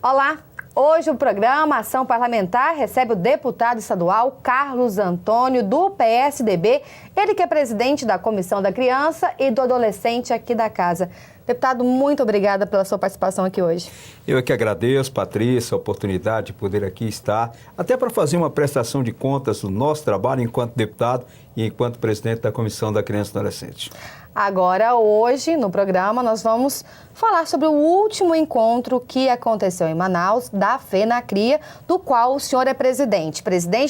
Olá! Hoje o programa Ação Parlamentar recebe o deputado estadual Carlos Antônio, do PSDB, ele que é presidente da Comissão da Criança e do Adolescente aqui da Casa. Deputado, muito obrigada pela sua participação aqui hoje. Eu é que agradeço, Patrícia, a oportunidade de poder aqui estar, até para fazer uma prestação de contas do nosso trabalho enquanto deputado e enquanto presidente da Comissão da Criança e Adolescente. Agora, hoje, no programa, nós vamos falar sobre o último encontro que aconteceu em Manaus, da FENACRIA, do qual o senhor é presidente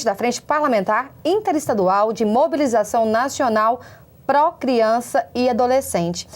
da Frente Parlamentar Interestadual de Mobilização Nacional Pró-Criança e Adolescente.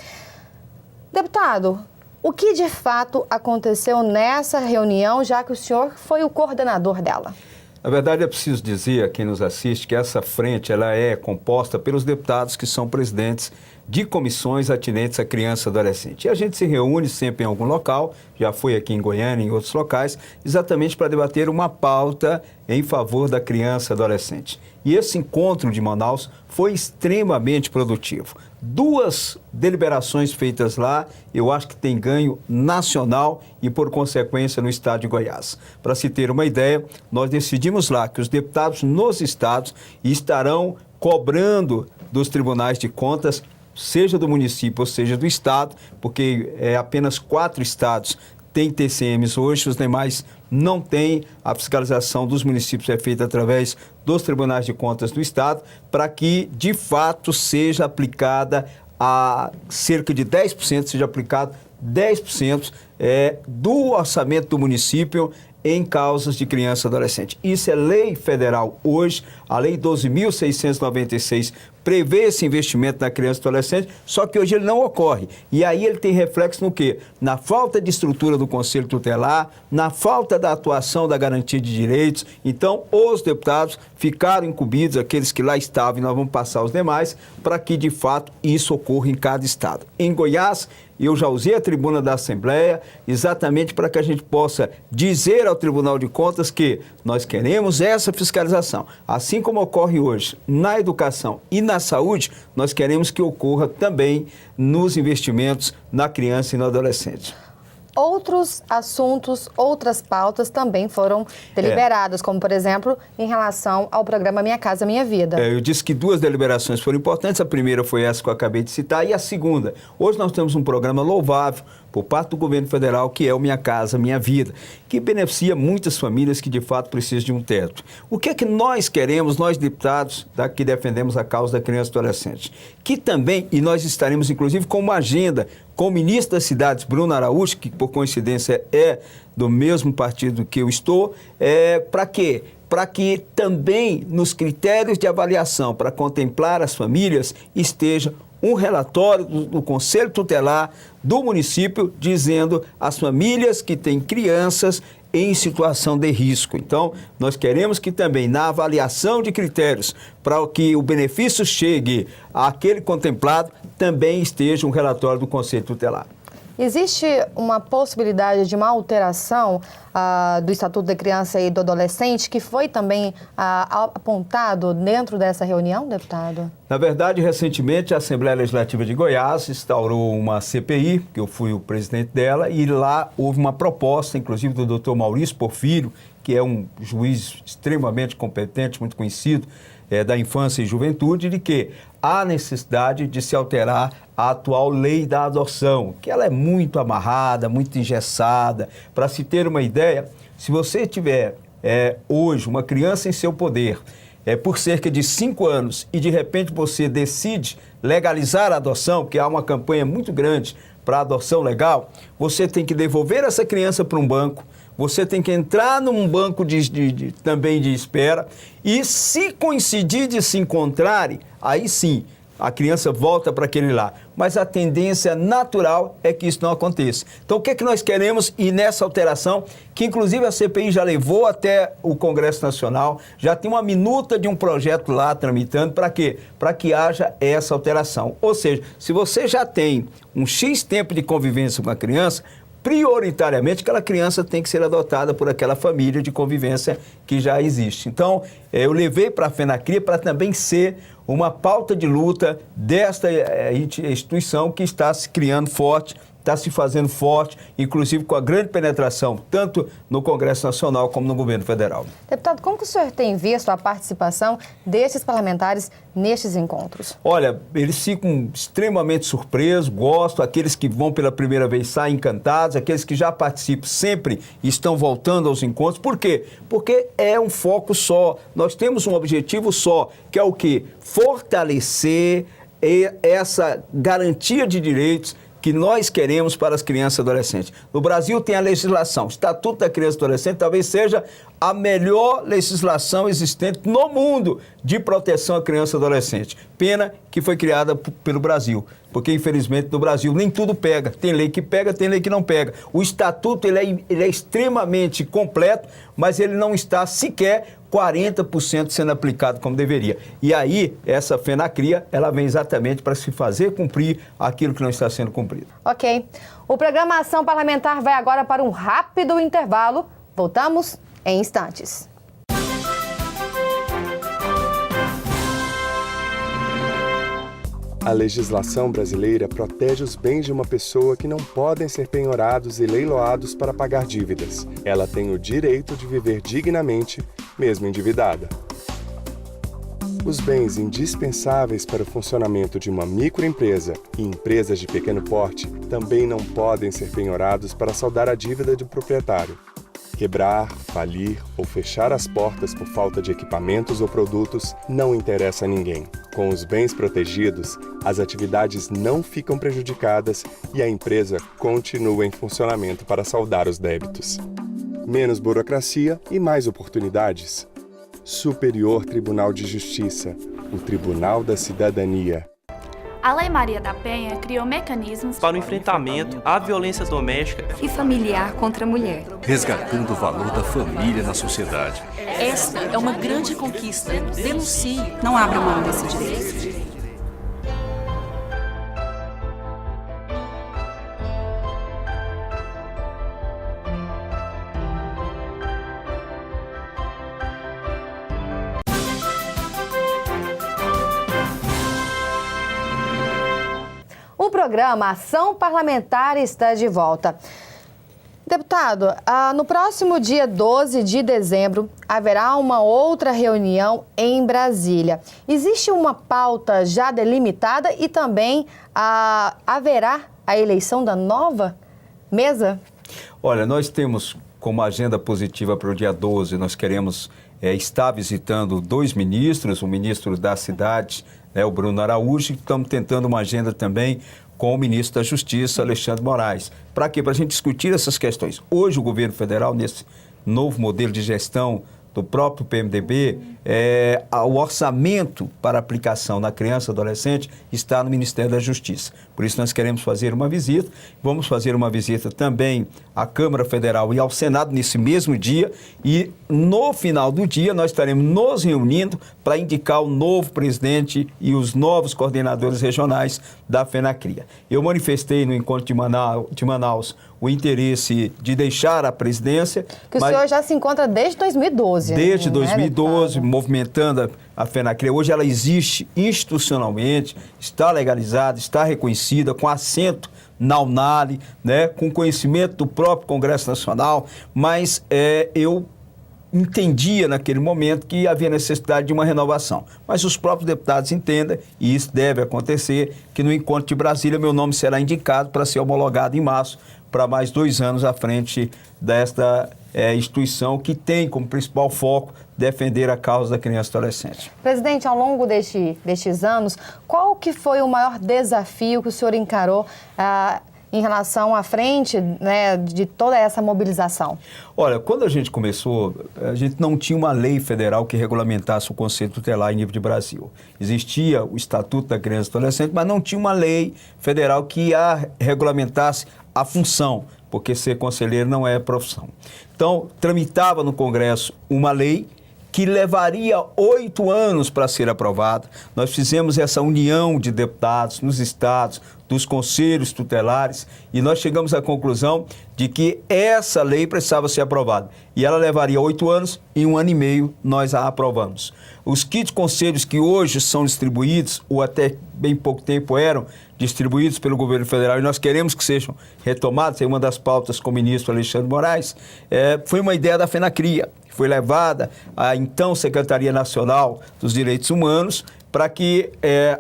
Deputado, o que de fato aconteceu nessa reunião, já que o senhor foi o coordenador dela? Na verdade, é preciso dizer a quem nos assiste que essa frente ela é composta pelos deputados que são presidentes de comissões atinentes à criança e adolescente. E a gente se reúne sempre em algum local, já foi aqui em Goiânia e em outros locais, exatamente para debater uma pauta em favor da criança e adolescente. E esse encontro de Manaus foi extremamente produtivo. 2 deliberações feitas lá, eu acho que tem ganho nacional e, por consequência, no estado de Goiás. Para se ter uma ideia, nós decidimos lá que os deputados nos estados estarão cobrando dos tribunais de contas, seja do município ou seja do estado, porque apenas 4 estados têm TCMs hoje, os demais não têm. A fiscalização dos municípios é feita através dos tribunais de contas do estado, para que, de fato, seja aplicada a cerca de 10%, seja aplicado 10% do orçamento do município em causas de criança e adolescente. Isso é lei federal hoje, a Lei 12.696 prevê esse investimento na criança e adolescente, só que hoje ele não ocorre. E aí ele tem reflexo no quê? Na falta de estrutura do Conselho Tutelar, na falta da atuação da garantia de direitos. Então, os deputados ficaram incumbidos, aqueles que lá estavam, e nós vamos passar aos demais, para que, de fato, isso ocorra em cada estado. Em Goiás, eu já usei a tribuna da Assembleia exatamente para que a gente possa dizer ao Tribunal de Contas que nós queremos essa fiscalização. Assim como ocorre hoje na educação e na saúde, nós queremos que ocorra também nos investimentos na criança e no adolescente. Outros assuntos, outras pautas também foram deliberadas, como, por exemplo, em relação ao programa Minha Casa Minha Vida. Eu disse que 2 deliberações foram importantes. A primeira foi essa que eu acabei de citar e a segunda. Hoje nós temos um programa louvável por parte do governo federal, que é o Minha Casa Minha Vida, que beneficia muitas famílias que, de fato, precisam de um teto. O que é que nós queremos, nós deputados, que defendemos a causa da criança e do adolescente? Que também, e nós estaremos, inclusive, com uma agenda com o ministro das Cidades, Bruno Araújo, que, por coincidência, é do mesmo partido que eu estou, para quê? Para que também, nos critérios de avaliação, para contemplar as famílias, esteja um relatório do Conselho Tutelar do município dizendo as famílias que têm crianças em situação de risco. Então, nós queremos que também na avaliação de critérios para que o benefício chegue àquele contemplado, também esteja um relatório do Conselho Tutelar. Existe uma possibilidade de uma alteração do Estatuto da Criança e do Adolescente, que foi também apontado dentro dessa reunião, deputado? Na verdade, recentemente, a Assembleia Legislativa de Goiás instaurou uma CPI, que eu fui o presidente dela, e lá houve uma proposta, inclusive do Dr. Maurício Porfírio, que é um juiz extremamente competente, muito conhecido, da infância e juventude, de que há necessidade de se alterar a atual lei da adoção, que ela é muito amarrada, muito engessada. Para se ter uma ideia, se você tiver hoje uma criança em seu poder por cerca de 5 anos e de repente você decide legalizar a adoção, porque há uma campanha muito grande para a adoção legal, você tem que devolver essa criança para um banco, você tem que entrar num banco também de espera e, se coincidir de se encontrarem, aí sim, a criança volta para aquele lá. Mas a tendência natural é que isso não aconteça. Então, o que é que nós queremos? E nessa alteração, que inclusive a CPI já levou até o Congresso Nacional, já tem uma minuta de um projeto lá tramitando, para quê? Para que haja essa alteração. Ou seja, se você já tem um X tempo de convivência com a criança, prioritariamente aquela criança tem que ser adotada por aquela família de convivência que já existe. Então, eu levei para a FENACRIA para também ser uma pauta de luta desta instituição que está se criando forte está se fazendo forte, inclusive com a grande penetração, tanto no Congresso Nacional como no governo federal. Deputado, como que o senhor tem visto a participação desses parlamentares nestes encontros? Olha, eles ficam extremamente surpresos, gostam, aqueles que vão pela primeira vez saem encantados, aqueles que já participam sempre estão voltando aos encontros. Por quê? Porque é um foco só, nós temos um objetivo só, que é o quê? Fortalecer essa garantia de direitos que nós queremos para as crianças e adolescentes. No Brasil tem a legislação, o Estatuto da Criança e Adolescente talvez seja a melhor legislação existente no mundo de proteção à criança e adolescente. Pena que foi criada pelo Brasil, porque infelizmente no Brasil nem tudo pega. Tem lei que pega, tem lei que não pega. O Estatuto ele é extremamente completo, mas ele não está sequer 40% sendo aplicado como deveria. E aí, essa FENACRIA, ela vem exatamente para se fazer cumprir aquilo que não está sendo cumprido. Ok. O programa Ação Parlamentar vai agora para um rápido intervalo. Voltamos em instantes. A legislação brasileira protege os bens de uma pessoa que não podem ser penhorados e leiloados para pagar dívidas. Ela tem o direito de viver dignamente, mesmo endividada. Os bens indispensáveis para o funcionamento de uma microempresa e empresas de pequeno porte também não podem ser penhorados para saldar a dívida do proprietário. Quebrar, falir ou fechar as portas por falta de equipamentos ou produtos não interessa a ninguém. Com os bens protegidos, as atividades não ficam prejudicadas e a empresa continua em funcionamento para saldar os débitos. Menos burocracia e mais oportunidades. Superior Tribunal de Justiça, o Tribunal da Cidadania. A Lei Maria da Penha criou mecanismos para o enfrentamento à violência doméstica e familiar contra a mulher, resgatando o valor da família na sociedade. Esta é uma grande conquista. Denuncie. Não abra mão desse direito. O programa Ação Parlamentar está de volta. Deputado, no próximo dia 12 de dezembro, haverá uma outra reunião em Brasília. Existe uma pauta já delimitada e também haverá a eleição da nova mesa? Olha, nós temos como agenda positiva para o dia 12, nós queremos estar visitando 2 ministros, o ministro da Cidade, o Bruno Araújo, e estamos tentando uma agenda também com o ministro da Justiça, Alexandre Moraes. Para quê? Para a gente discutir essas questões. Hoje o governo federal, nesse novo modelo de gestão do próprio PMDB, o orçamento para aplicação na criança e adolescente está no Ministério da Justiça. Por isso nós queremos fazer uma visita, vamos fazer uma visita também à Câmara Federal e ao Senado nesse mesmo dia, e no final do dia nós estaremos nos reunindo para indicar o novo presidente e os novos coordenadores regionais da FENACRIA. Eu manifestei no encontro de Manaus o interesse de deixar a presidência. Que o senhor já se encontra desde 2012. Desde 2012, movimentando a FENACRIA. Hoje ela existe institucionalmente, está legalizada, está reconhecida, com assento na UNALI, com conhecimento do próprio Congresso Nacional, mas eu entendia naquele momento que havia necessidade de uma renovação. Mas os próprios deputados entendem, e isso deve acontecer, que no encontro de Brasília meu nome será indicado para ser homologado em março, para mais 2 anos à frente desta instituição que tem como principal foco defender a causa da criança e adolescente. Presidente, ao longo destes anos, qual que foi o maior desafio que o senhor encarou em relação à frente de toda essa mobilização? Olha, quando a gente começou, a gente não tinha uma lei federal que regulamentasse o conceito tutelar em nível de Brasil. Existia o Estatuto da Criança e Adolescente, mas não tinha uma lei federal que regulamentasse a função, porque ser conselheiro não é profissão. Então, tramitava no Congresso uma lei que levaria 8 anos para ser aprovada. Nós fizemos essa união de deputados nos estados, dos conselhos tutelares, e nós chegamos à conclusão de que essa lei precisava ser aprovada. E ela levaria 8 anos, e 1 ano e meio nós a aprovamos. Os kits conselhos que hoje são distribuídos, ou até bem pouco tempo eram distribuídos pelo governo federal, e nós queremos que sejam retomados, é uma das pautas com o ministro Alexandre Moraes, foi uma ideia da FENACRIA, que foi levada à então Secretaria Nacional dos Direitos Humanos, para que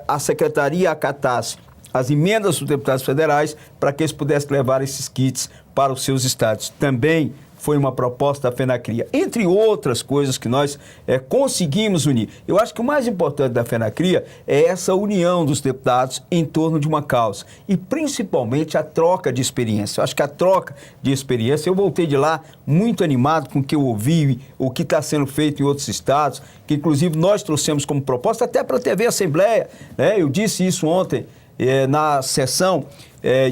a Secretaria acatasse as emendas dos deputados federais para que eles pudessem levar esses kits para os seus estados. Também foi uma proposta da FENACRIA, entre outras coisas que nós conseguimos unir. Eu acho que o mais importante da FENACRIA é essa união dos deputados em torno de uma causa e principalmente a troca de experiência. Eu acho que a troca de experiência, eu voltei de lá muito animado com o que eu ouvi, o que está sendo feito em outros estados, que inclusive nós trouxemos como proposta até para a TV Assembleia, né? Eu disse isso ontem na sessão,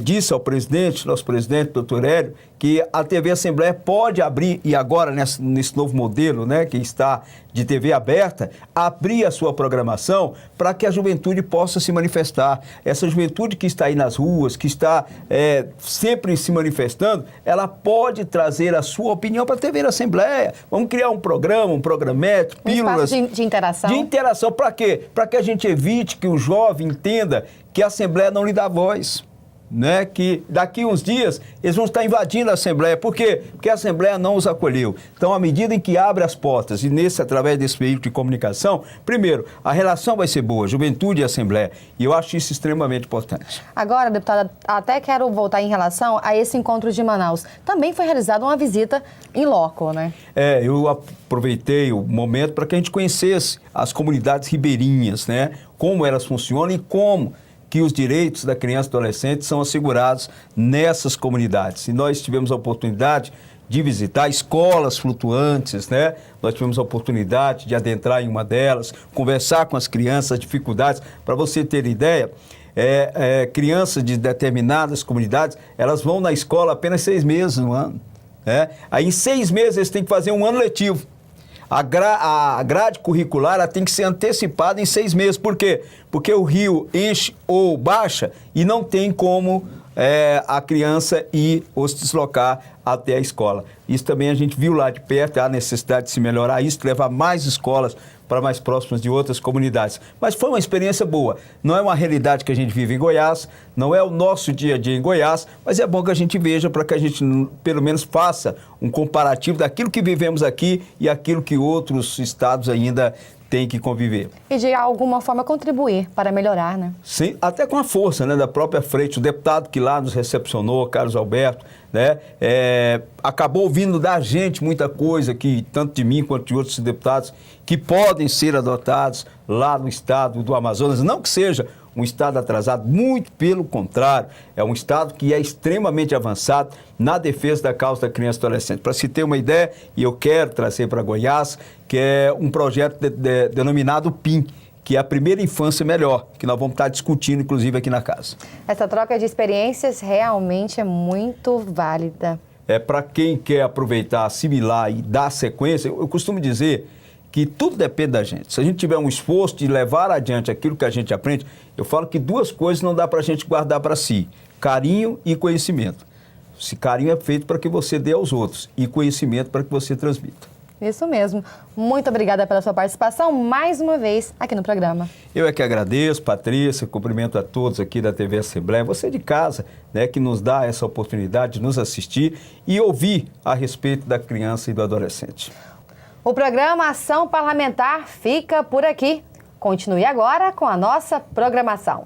disse ao presidente, nosso presidente, doutor Hélio, que a TV Assembleia pode abrir, e agora nesse novo modelo, né, que está de TV aberta, abrir a sua programação para que a juventude possa se manifestar. Essa juventude que está aí nas ruas, que está sempre se manifestando, ela pode trazer a sua opinião para a TV Assembleia. Vamos criar um programa, um programete, pílulas. De interação. De interação, para quê? Para que a gente evite que o jovem entenda que a Assembleia não lhe dá voz. Né, que daqui uns dias eles vão estar invadindo a Assembleia. Por quê? Porque a Assembleia não os acolheu. Então, à medida em que abre as portas, e através desse veículo de comunicação, primeiro, a relação vai ser boa, juventude e Assembleia. E eu acho isso extremamente importante. Agora, deputada, até quero voltar em relação a esse encontro de Manaus. Também foi realizada uma visita em loco, né? Eu aproveitei o momento para que a gente conhecesse as comunidades ribeirinhas, né? Como elas funcionam e como que os direitos da criança e do adolescente são assegurados nessas comunidades. E nós tivemos a oportunidade de visitar escolas flutuantes, né? Nós tivemos a oportunidade de adentrar em uma delas, conversar com as crianças, as dificuldades. Para você ter ideia, crianças de determinadas comunidades, elas vão na escola apenas 6 meses no ano. Né? Aí em 6 meses eles têm que fazer um ano letivo. A grade curricular ela tem que ser antecipada em 6 meses. Por quê? Porque o rio enche ou baixa e não tem como a criança ir ou se deslocar até a escola. Isso também a gente viu lá de perto, a necessidade de se melhorar isso, levar mais escolas para mais próximas de outras comunidades. Mas foi uma experiência boa. Não é uma realidade que a gente vive em Goiás, não é o nosso dia a dia em Goiás, mas é bom que a gente veja para que a gente, pelo menos, faça um comparativo daquilo que vivemos aqui e aquilo que outros estados ainda têm que conviver. E de alguma forma contribuir para melhorar, né? Sim, até com a força, né, da própria frente. O deputado que lá nos recepcionou, Carlos Alberto, né, acabou ouvindo da gente muita coisa, que, tanto de mim quanto de outros deputados, que podem ser adotados lá no estado do Amazonas. Não que seja um estado atrasado, muito pelo contrário, é um estado que é extremamente avançado na defesa da causa da criança e do adolescente. Para se ter uma ideia, e eu quero trazer para Goiás, que é um projeto denominado PIM, que é a primeira infância melhor, que nós vamos estar discutindo, inclusive, aqui na casa. Essa troca de experiências realmente é muito válida. Para quem quer aproveitar, assimilar e dar sequência, eu costumo dizer que tudo depende da gente. Se a gente tiver um esforço de levar adiante aquilo que a gente aprende, eu falo que 2 coisas não dá para a gente guardar para si: carinho e conhecimento. Se carinho é feito para que você dê aos outros e conhecimento para que você transmita. Isso mesmo. Muito obrigada pela sua participação mais uma vez aqui no programa. Eu é que agradeço, Patrícia, cumprimento a todos aqui da TV Assembleia, você de casa, né, que nos dá essa oportunidade de nos assistir e ouvir a respeito da criança e do adolescente. O programa Ação Parlamentar fica por aqui. Continue agora com a nossa programação.